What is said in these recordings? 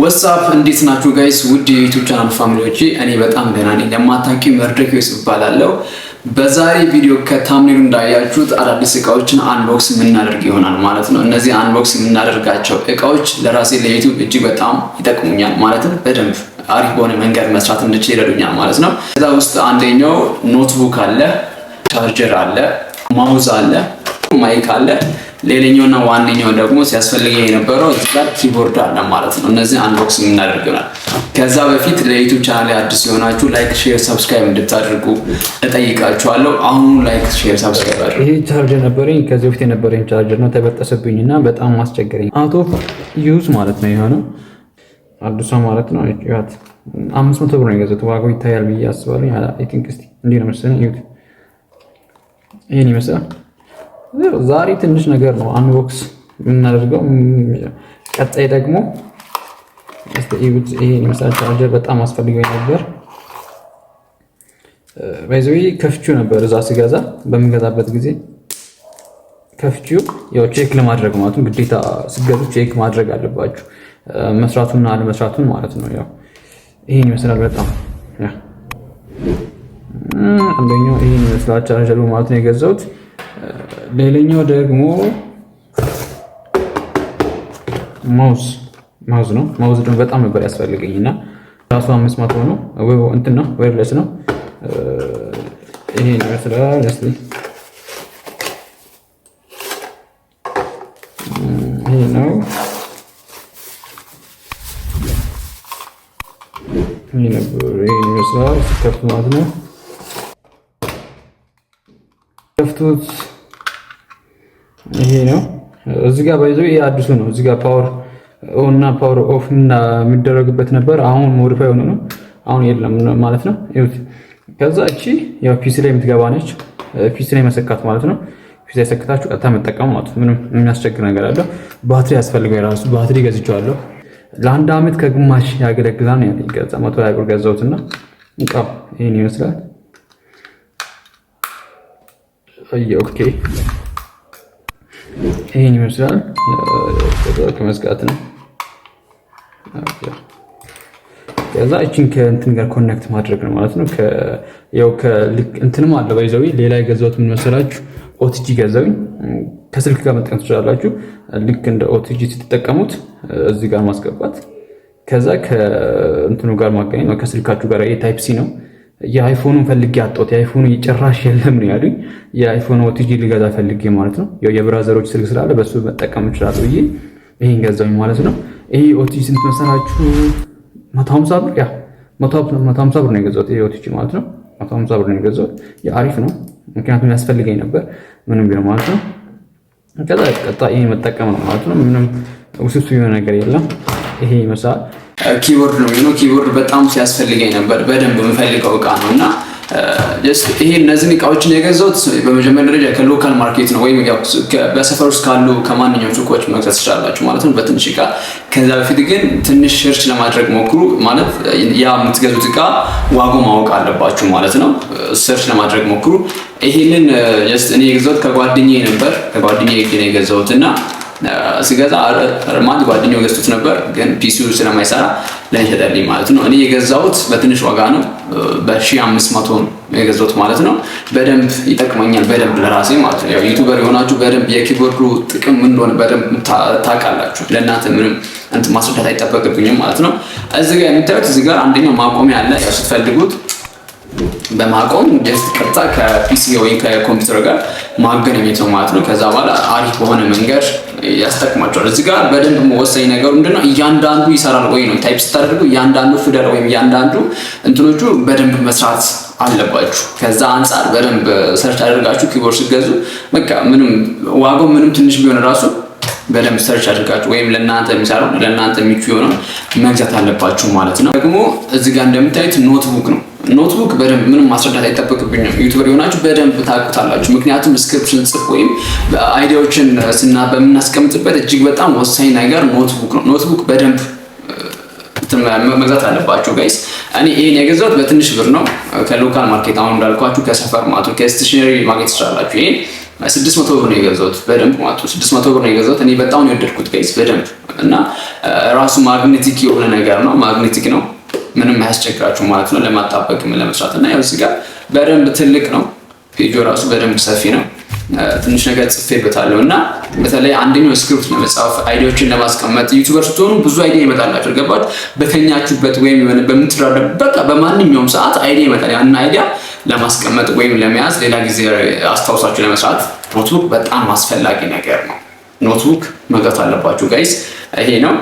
ወትስአፕ እንዴት ናችሁ ጋይስ? ውድ የዩቲዩብ ቻናል ፋሚሊዎቼ እኔ በጣም ደህና ነኝ። ለማታውቂ መርደኪዮስ እባላለሁ። በዛሬ ቪዲዮ ከታምኔሉ እንዳያችሁት አዳዲስ እቃዎችን አንቦክስ የምናደርግ ይሆናል ማለት ነው። እነዚህ አንቦክስ የምናደርጋቸው እቃዎች ለራሴ ለዩቲዩብ እጅግ በጣም ይጠቅሙኛል ማለት ነው። በደንብ አሪፍ በሆነ መንገድ መስራት እንድችል ይረዱኛል ማለት ነው። ከዛ ውስጥ አንደኛው ኖትቡክ አለ፣ ቻርጀር አለ፣ ማውዝ አለ፣ ማይክ አለ። ሌላኛውና ዋነኛው ደግሞ ሲያስፈልገኝ የነበረው እዚህ ጋር ኪቦርድ አለ ማለት ነው። እነዚህ አንቦክስ የምናደርግ ይሆናል። ከዛ በፊት ለዩቲዩብ ቻናል አዲስ የሆናችሁ ላይክ፣ ሼር፣ ሰብስክራይብ እንድታደርጉ እጠይቃችኋለሁ። አሁን ላይክ፣ ሼር፣ ሰብስክራይብ አድርጉ። ይሄ ቻርጀር ነበረኝ፣ ከዚህ በፊት የነበረኝ ቻርጀር ነው። ተበጠሰብኝና በጣም አስቸገረኝ። አውት ኦፍ ዩዝ ማለት ነው የሆነው አዲሷ ማለት ነው። ይያት 500 ብር ነው የገዛሁት። ዋጋው ይታያል ብዬ አስባለሁ። አይ ቲንክ እስቲ እንዴ ነው መሰለኝ። ይሄን ይመስላል። ዛሬ ትንሽ ነገር ነው አንቦክስ የምናደርገው። ቀጣይ ደግሞ ይሄን ይመስላል። ቻርጀር በጣም አስፈልገኝ ነበር። ባይዘዊ ከፍቺው ነበር እዛ ሲገዛ በምንገዛበት ጊዜ ከፍቺው ያው ቼክ ለማድረግ ማለት ነው። ግዴታ ሲገዙ ቼክ ማድረግ አለባችሁ መስራቱና አለመስራቱን ማለት ነው። ያው ይሄን ይመስላል። በጣም አንደኛው ይሄን ይመስላል ቻርጀሩ ማለት ነው የገዛሁት። ሌላኛው ደግሞ ማውዝ ነው። ማውዝ ደግሞ በጣም ነበር ያስፈልገኝና ራሱ 500 ነው ወይ እንትን ነው ዋየርለስ ነው። ይሄን ይመስላል። እስቲ ይሄ ነው ይሄን ይመስላል። ከፍቱ ማለት ነው ከፍቱት። ይሄ ነው እዚህ ጋር ባይዘው ይሄ አዲሱ ነው። እዚህ ጋር ፓወር ኦን እና ፓወር ኦፍ እና የሚደረግበት ነበር። አሁን ሞዲፋይ ሆኖ ነው አሁን የለም ማለት ነው። ይሁት ከዛ እቺ ያው ፒሲ ላይ የምትገባ ነች። ፒሲ ላይ መሰካት ማለት ነው። ፒሲ ላይ ሰክታችሁ ቀጥታ መጠቀም ማለት ነው። ምንም የሚያስቸግር ነገር አለ? ባትሪ ያስፈልገው የራሱ ባትሪ ገዝቻለሁ። ለአንድ አመት ከግማሽ ያገለግላል ነው ያለኝ። ገዛ 120 ብር ገዛሁትና እቃው ይሄን ይመስላል። ኦኬ ይሄን ይመስላል። ከመስጋት ነው። ከዛ እቺን ከእንትን ጋር ኮኔክት ማድረግ ነው ማለት ነው። ያው ከልክ እንትንም አለ ባይዘው ሌላ የገዛሁት ምን መሰላችሁ? ኦቲጂ ገዛሁኝ። ከስልክ ጋር መጠቀም ትችላላችሁ። ልክ እንደ ኦቲጂ ስትጠቀሙት እዚህ ጋር ማስገባት፣ ከዛ ከእንትኑ ጋር ማገናኘት ነው። ከስልካችሁ ጋር ይሄ ታይፕ ሲ ነው። የአይፎኑን ፈልጌ አጣሁት። የአይፎኑ ይጨራሽ የለም ነው ያሉኝ። የአይፎን ኦቲጂ ልገዛ ፈልጌ ማለት ነው። ያው የብራዘሮች ስልክ ስላለ በሱ መጠቀም እችላለሁ ብዬ ይሄን ገዛሁኝ ማለት ነው። ይሄ ኦቲጂ ስንት መሰላችሁ? 150 ብር። ያ 150 ብር ነው የገዛሁት። ይሄ ኦቲጂ ማለት ነው 150 ብር ነው የገዛሁት። አሪፍ ነው፣ ምክንያቱም ያስፈልገኝ ነበር ምንም ቢሆን ማለት ነው። ከዛ ቀጣይ ይሄን መጠቀም ነው ማለት ነው። ምንም ውስብስብ የሆነ ነገር የለም። ይሄ ይመስላል። ኪቦርድ ነው የሚሆነው። ኪቦርድ በጣም ሲያስፈልገኝ ነበር። በደንብ የምፈልገው እቃ ነው እና ይሄ እነዚህን እቃዎችን የገዛሁት በመጀመሪያ ደረጃ ከሎካል ማርኬት ነው፣ ወይም ያው በሰፈር ውስጥ ካሉ ከማንኛውም ሱቆች መግዛት ትችላላችሁ ማለት ነው በትንሽ እቃ። ከዛ በፊት ግን ትንሽ ሰርች ለማድረግ ሞክሩ ማለት ያ የምትገዙት እቃ ዋጋው ማወቅ አለባችሁ ማለት ነው። ሰርች ለማድረግ ሞክሩ። ይሄንን እኔ የገዛሁት ከጓደኛዬ ነበር። ከጓደኛዬ ነው የገዛሁት እና ሲገዛ ማን ጓደኛው ገዝቶት ነበር፣ ግን ፒሲው ስለማይሰራ ለኔ ሸጠልኝ ማለት ነው። እኔ የገዛሁት በትንሽ ዋጋ ነው፣ በ1500 ነው የገዛሁት ማለት ነው። በደንብ ይጠቅመኛል፣ በደንብ ለራሴ ማለት ነው። ያው ዩቲዩበር የሆናችሁ በደንብ የኪቦርዱ ጥቅም ምን እንደሆነ በደንብ ታውቃላችሁ። ለእናንተ ምንም እንትን ማስረዳት አይጠበቅብኝም ማለት ነው። እዚህ ጋር የምታዩት እዚህ ጋር አንደኛው ማቆሚያ አለ። ያው ስትፈልጉት በማቆም ጀስት ቀጥታ ከፒሲ ወይ ከኮምፒውተር ጋር ማገናኘት ነው ማለት ነው። ከዛ በኋላ አሪፍ በሆነ መንገድ ያስጠቅማቸዋል። እዚህ ጋር በደንብ ወሳኝ ነገሩ ምንድነው? እያንዳንዱ ይሰራል ወይ ነው። ታይፕ ስታደርጉ እያንዳንዱ ፊደል ወይም እያንዳንዱ እንትኖቹ በደንብ መስራት አለባችሁ። ከዛ አንፃር በደንብ ሰርች አድርጋችሁ ኪቦርድ ስትገዙ በቃ ምንም ዋጋው ምንም ትንሽ ቢሆን ራሱ በደንብ ሰርች አድርጋችሁ ወይም ለእናንተ የሚሰራው ለእናንተ የሚቹ የሆነው መግዛት አለባችሁ ማለት ነው። ደግሞ እዚህ ጋር እንደምታዩት ኖትቡክ ነው። ኖትቡክ በደንብ ምንም ማስረዳት አይጠበቅብኝም። ዩቲዩበር የሆናችሁ በደንብ ታውቁታላችሁ። ምክንያቱም ስክሪፕሽን ጽፍ ወይም አይዲያዎችን በምናስቀምጥበት እጅግ በጣም ወሳኝ ነገር ኖትቡክ ነው። ኖትቡክ በደንብ መግዛት አለባችሁ ጋይስ። እኔ ይሄን የገዛሁት በትንሽ ብር ነው ከሎካል ማርኬት፣ አሁን እንዳልኳችሁ ከሰፈር ማለት ነው። ከስቴሽነሪ ማግኘት ትችላላችሁ። ይሄን 600 ብር ነው የገዛሁት። በደንብ ማለት ነው 600 ብር ነው የገዛሁት። እኔ በጣም ነው የወደድኩት ጋይስ። በደንብ እና ራሱ ማግኔቲክ የሆነ ነገር ነው። ማግኔቲክ ነው፣ ምንም አያስቸግራችሁ ማለት ነው ለማጣበቅ ለመስራት። እና ያው እዚህ ጋር በደንብ ትልቅ ነው ፔጁ ራሱ በደንብ ሰፊ ነው። ትንሽ ነገር ጽፌበታለሁ እና በተለይ አንደኛው ስክሪፕት ለመጻፍ አይዲያዎችን ለማስቀመጥ ዩቲዩበር ስትሆኑ ብዙ አይዲያ ይመጣላችሁ። ገባችሁ? በተኛችሁበት ወይም በምትራደው በቃ በማንኛውም ሰዓት አይዲያ ይመጣል። ያን አይዲያ ለማስቀመጥ ወይም ለመያዝ ሌላ ጊዜ አስታውሳችሁ ለመስራት ኖትቡክ በጣም አስፈላጊ ነገር ነው። ኖትቡክ መግዛት አለባችሁ ጋይስ። ይሄ ነው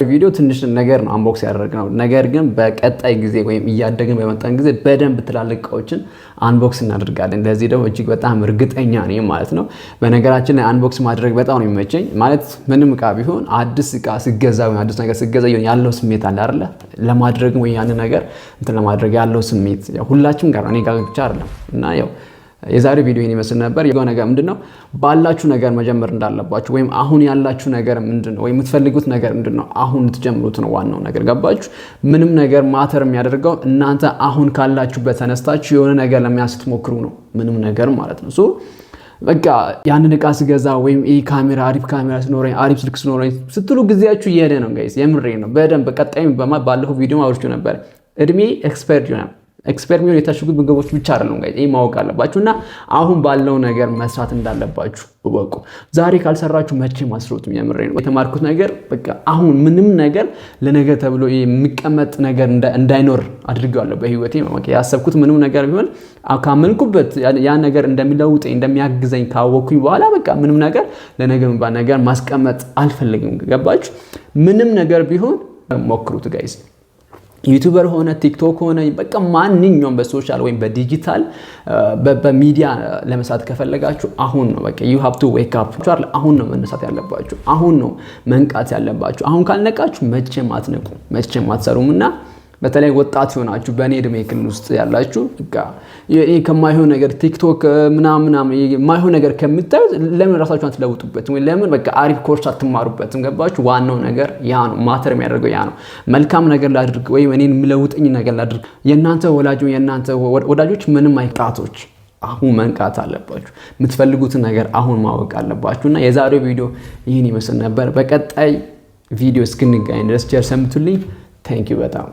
ቪዲዮ ትንሽ ነገር ነው አንቦክስ ያደረግነው። ነገር ግን በቀጣይ ጊዜ ወይም እያደግን በመጣን ጊዜ በደንብ ትላልቅ እቃዎችን አንቦክስ እናደርጋለን። ለዚህ ደግሞ እጅግ በጣም እርግጠኛ ነኝ ማለት ነው። በነገራችን ላይ አንቦክስ ማድረግ በጣም ነው የሚመቸኝ። ማለት ምንም እቃ ቢሆን አዲስ እቃ ስገዛ ወይ አዲስ ነገር ስገዛ ያለው ስሜት አለ አይደለ? ለማድረግ ወይ ያን ነገር እንትን ለማድረግ ያለው ስሜት ሁላችንም ጋር እኔ ጋር ብቻ አይደለም። እና ያው የዛሬው ቪዲዮ ይሄን ይመስል ነበር። የጎ ነገር ምንድነው ባላችሁ ነገር መጀመር እንዳለባችሁ ወይም አሁን ያላችሁ ነገር ምንድነው ወይ የምትፈልጉት ነገር ምንድነው አሁን ትጀምሩት ነው ዋናው ነገር። ገባችሁ? ምንም ነገር ማተር የሚያደርገው እናንተ አሁን ካላችሁበት ተነስታችሁ የሆነ ነገር ለመያዝ ስትሞክሩ ነው ምንም ነገር ማለት ነው። ሶ በቃ ያንን እቃ ስገዛ ወይም ይሄ ካሜራ አሪፍ ካሜራ ሲኖረኝ አሪፍ ስልክ ሲኖረኝ ስትሉ ጊዜያችሁ እየሄደ ነው ጋይስ። የምሬ ነው። በደንብ በቀጣይ ባለፈው ቪዲዮ አውርቼ ነበር። እድሜ ኤክስፐርት ይሆናል። ኤክስፐሪመንት የታሸጉት ምግቦች ብቻ አይደሉም ጋይስ። ይሄ ማወቅ አለባችሁና አሁን ባለው ነገር መስራት እንዳለባችሁ እወቁ። ዛሬ ካልሰራችሁ መቼ ማስሩትም። የምሬ ነው። የተማርኩት ነገር በቃ አሁን ምንም ነገር ለነገ ተብሎ የሚቀመጥ ነገር እንዳይኖር አድርጌዋለሁ በህይወቴ። ማለት ያሰብኩት ምንም ነገር ቢሆን ካመንኩበት ያ ነገር እንደሚለውጠኝ እንደሚያግዘኝ ካወቅኩኝ በኋላ በቃ ምንም ነገር ለነገ የሚባል ነገር ማስቀመጥ አልፈልግም። ገባችሁ? ምንም ነገር ቢሆን ሞክሩት ጋይስ። ዩቲዩበር ሆነ ቲክቶክ ሆነ በቃ ማንኛውም በሶሻል ወይም በዲጂታል በሚዲያ ለመስራት ከፈለጋችሁ አሁን ነው በቃ you have to wake up። አሁን ነው መነሳት ያለባችሁ። አሁን ነው መንቃት ያለባችሁ። አሁን ካልነቃችሁ መቼም አትነቁ፣ መቼም አትሰሩምና በተለይ ወጣት ሆናችሁ በእኔ እድሜ ክልል ውስጥ ያላችሁ በቃ ይሄ ከማይሆን ነገር ቲክቶክ ምናምን የማይሆን ነገር ከምታዩት ለምን ራሳችሁን አትለውጡበት? ወይ ለምን በቃ አሪፍ ኮርስ አትማሩበትም? ገባችሁ? ዋናው ነገር ያ ነው። ማተር የሚያደርገው ያ ነው። መልካም ነገር ላድርግ ወይ እኔን የሚለውጥኝ ነገር ላድርግ። የእናንተ ወዳጆች ምንም አይቃቶች አሁን መንቃት አለባችሁ። የምትፈልጉትን ነገር አሁን ማወቅ አለባችሁና የዛሬው ቪዲዮ ይህን ይመስል ነበር። በቀጣይ ቪዲዮ እስክንገናኝ ድረስ ቸር ሰንብቱልኝ። ታንክ ዩ በጣም